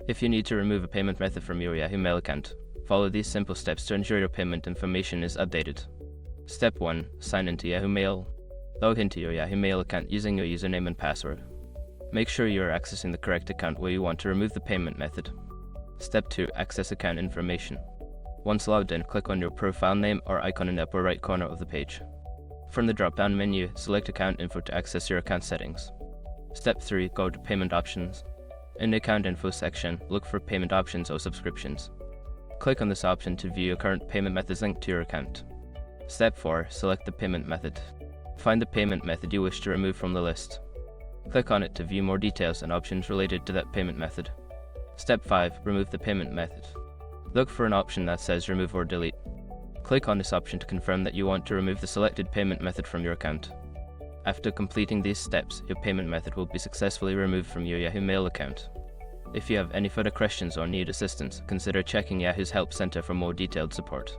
If you need to remove a payment method from your Yahoo Mail account, follow these simple steps to ensure your payment information is updated. Step 1. Sign into Yahoo Mail. Log into your Yahoo Mail account using your username and password. Make sure you are accessing the correct account where you want to remove the payment method. Step 2. Access account information. Once logged in, click on your profile name or icon in the upper right corner of the page. From the drop-down menu, select Account Info to access your account settings. Step 3. Go to Payment Options. In the Account Info section, look for Payment Options or Subscriptions. Click on this option to view your current payment methods linked to your account. Step 4. Select the payment method. Find the payment method you wish to remove from the list. Click on it to view more details and options related to that payment method. Step 5. Remove the payment method. Look for an option that says Remove or Delete. Click on this option to confirm that you want to remove the selected payment method from your account. After completing these steps, your payment method will be successfully removed from your Yahoo Mail account. If you have any further questions or need assistance, consider checking Yahoo's Help Center for more detailed support.